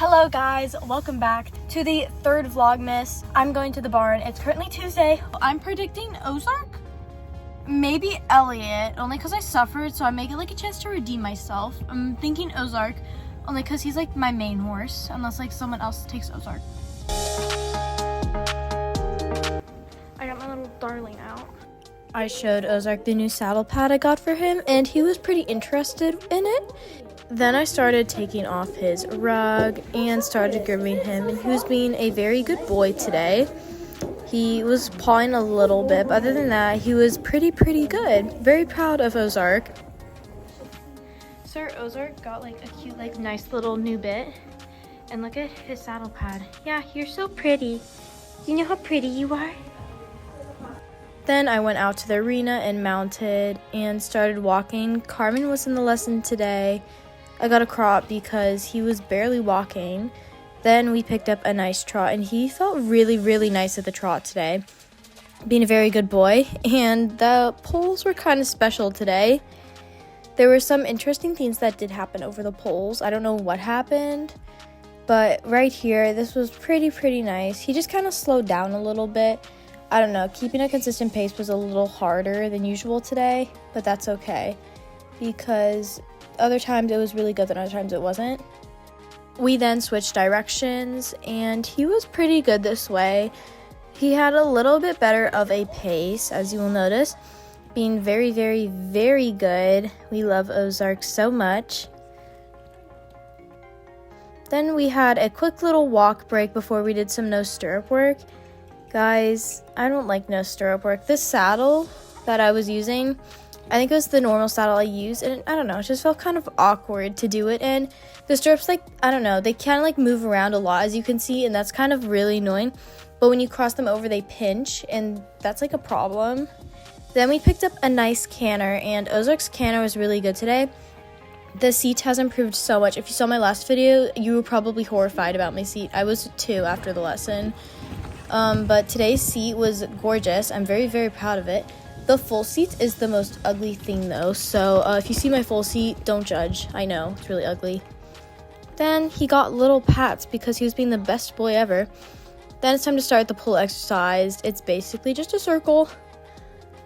Hello guys, welcome back to the third Vlogmas. I'm going to the barn. It's currently Tuesday. I'm predicting Ozark, maybe Elliot, only because I suffered, so I may get like a chance to redeem myself. I'm thinking Ozark, only because he's like my main horse, unless like someone else takes Ozark. I got my little darling out. I showed Ozark the new saddle pad I got for him, and he was pretty interested in it. Then I started taking off his rug and started grooming him, and he was being a very good boy today. He was pawing a little bit, but other than that, he was pretty good. Very proud of Ozark. Sir Ozark got like a cute, like nice little new bit. And look at his saddle pad. Yeah, you're so pretty. You know how pretty you are? Then I went out to the arena and mounted and started walking. Carmen was in the lesson today. I got a crop because he was barely walking. Then we picked up a nice trot, and he felt really nice at the trot today, being a very good boy. And the polls were kind of special today. There were some interesting things that did happen over the polls. I don't know what happened, but right here, this was pretty nice. He just kind of slowed down a little bit. I don't know, keeping a consistent pace was a little harder than usual today, but that's okay, because other times it was really good, and other times it wasn't. We then switched directions, and he was pretty good this way. He had a little bit better of a pace, as you will notice, being very good. We love Ozark so much. Then we had a quick little walk break before we did some no-stirrup work. Guys, I don't like no-stirrup work. This saddle that I was using, I think it was the normal saddle I used, and I don't know, it just felt kind of awkward to do it in. The stirrups, like, I don't know, they kind of like move around a lot, as you can see, and that's kind of really annoying. But when you cross them over, they pinch, and that's like a problem. Then we picked up a nice canter, and Ozark's canter was really good today. The seat has improved so much. If you saw my last video, you were probably horrified about my seat. I was too after the lesson. But today's seat was gorgeous. I'm very proud of it. The full seat is the most ugly thing though, so if you see my full seat, don't judge. I know, it's really ugly. Then he got little pats because he was being the best boy ever. Then it's time to start the pull exercise. It's basically just a circle,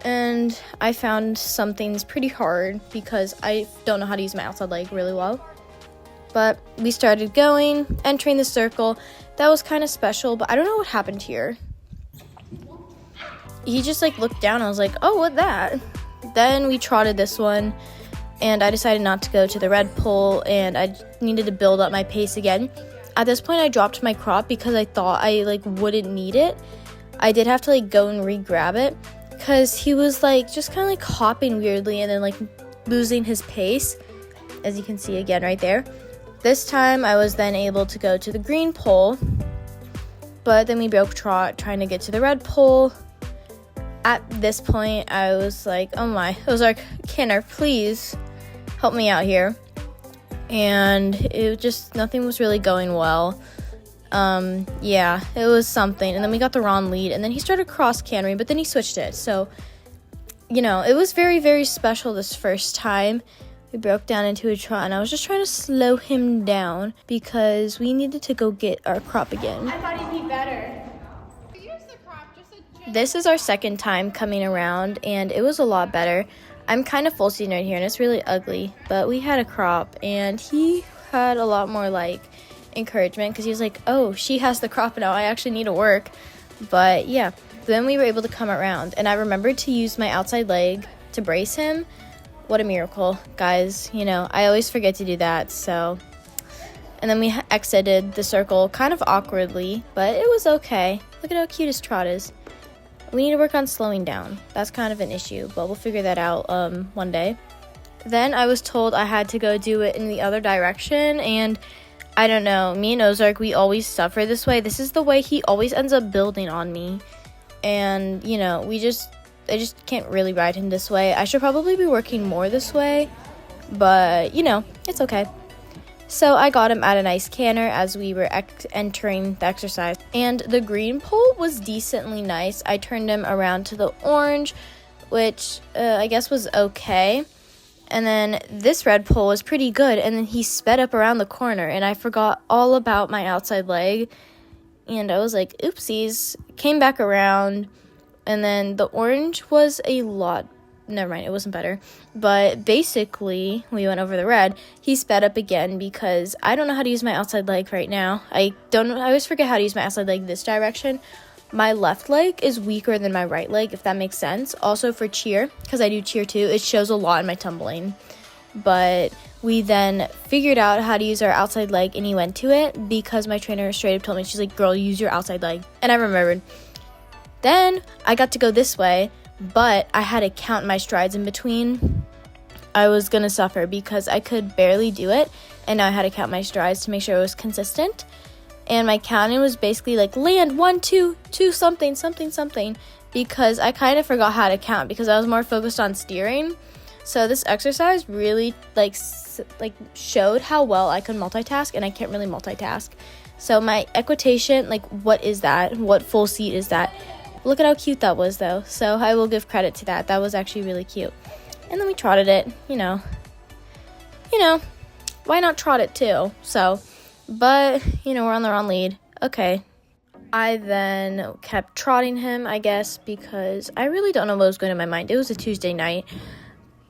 and I found some things pretty hard because I don't know how to use my outside leg really well. But we started going, entering the circle. That was kind of special, but I don't know what happened here. He just like looked down, and I was like, oh, what that? Then we trotted this one, and I decided not to go to the red pole, and I needed to build up my pace again. At this point, I dropped my crop because I thought I like wouldn't need it. I did have to like go and re-grab it because he was like just kind of like hopping weirdly and then like losing his pace, as you can see again right there. This time I was then able to go to the green pole, but then we broke trot trying to get to the red pole. At this point, I was like, oh my, Ozark, Canter, please help me out here. And it just, nothing was really going well. Yeah, it was something. And then we got the wrong lead, and then he started cross cantering, but then he switched it. So, you know, it was very special this first time. We broke down into a trot, and I was just trying to slow him down because we needed to go get our crop again. I thought he'd be better. This is our second time coming around, and it was a lot better. I'm kind of full seating right here, and it's really ugly, but we had a crop, and he had a lot more like encouragement because he was like, oh, she has the crop now, I actually need to work. But yeah, then we were able to come around, and I remembered to use my outside leg to brace him. What a miracle, guys. You know, I always forget to do that. So, and then we exited the circle kind of awkwardly, but it was okay. Look at how cute his trot is. We need to work on slowing down. That's kind of an issue, but we'll figure that out one day. Then I was told I had to go do it in the other direction, and I don't know, me and Ozark, we always suffer this way. This is the way he always ends up building on me, and you know, I just can't really ride him this way. I should probably be working more this way, but you know, it's okay. So I got him at a nice canter as we were entering the exercise. And the green pole was decently nice. I turned him around to the orange, which I guess was okay. And then this red pole was pretty good, and then he sped up around the corner, and I forgot all about my outside leg, and I was like, oopsies. Came back around, and then the orange was a lot, never mind, it wasn't better, but basically, we went over the red. He sped up again because I don't know how to use my outside leg right now. I always forget how to use my outside leg this direction. My left leg is weaker than my right leg, if that makes sense. Also for cheer, because I do cheer too, it shows a lot in my tumbling. But we then figured out how to use our outside leg, and he went to it because my trainer straight up told me, she's like, girl, use your outside leg. And I remembered. Then I got to go this way, but I had to count my strides in between. I was going to suffer because I could barely do it, and now I had to count my strides to make sure it was consistent. And my counting was basically like land 1 2 2 something, because I kind of forgot how to count because I was more focused on steering. So this exercise really like showed how well I could multitask, and I can't really multitask. So my equitation, like, what is that? What full seat is that? Look at how cute that was, though. So I will give credit to that. That was actually really cute. And then we trotted it, you know, why not trot it too? So, but, we're on the wrong lead. Okay. I then kept trotting him, I guess, because I really don't know what was going in my mind. It was a Tuesday night.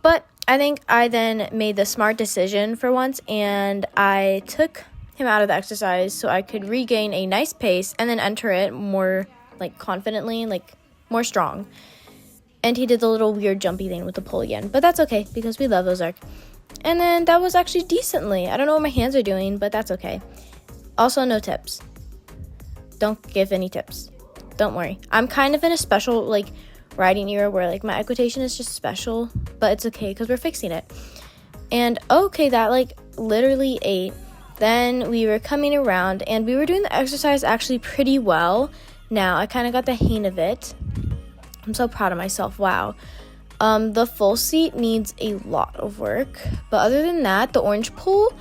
But I think I then made the smart decision for once, and I took him out of the exercise so I could regain a nice pace and then enter it more, like, confidently, like, more strong. And he did the little weird jumpy thing with the pole again. But that's okay, because we love Ozark. And then that was actually decently. I don't know what my hands are doing, but that's okay. Also, no tips. Don't give any tips. Don't worry. I'm kind of in a special, like, riding era where, like, my equitation is just special. But it's okay, because we're fixing it. And, okay, that, like, literally ate. Then we were coming around, and we were doing the exercise actually pretty well. Now, I kind of got the hang of it. I'm so proud of myself. Wow. The full seat needs a lot of work. But other than that, the orange pole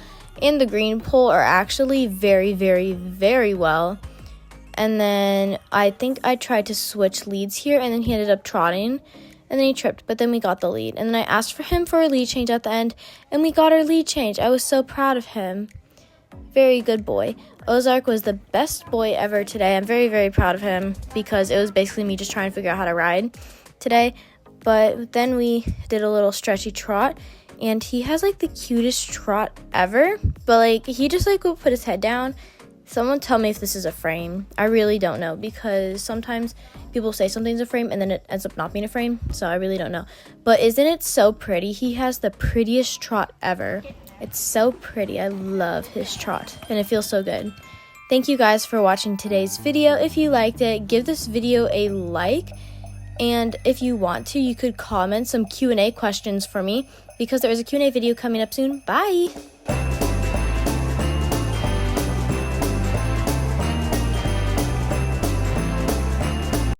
and the green pole are actually very, very, very well. And then I think I tried to switch leads here, and then he ended up trotting. And then he tripped, but then we got the lead. And then I asked for him for a lead change at the end, and we got our lead change. I was so proud of him. Very good boy. Ozark was the best boy ever today. I'm very, very proud of him because it was basically me just trying to figure out how to ride today. But then we did a little stretchy trot, and he has, like, the cutest trot ever. But, like, he just, like, will put his head down. Someone tell me if this is a frame. I really don't know, because sometimes people say something's a frame and then it ends up not being a frame. So I really don't know. But isn't it so pretty? He has the prettiest trot ever. It's so pretty. I love his trot, and it feels so good. Thank you guys for watching today's video. If you liked it, give this video a like. And if you want to, you could comment some Q&A questions for me, because there is a Q&A video coming up soon. Bye!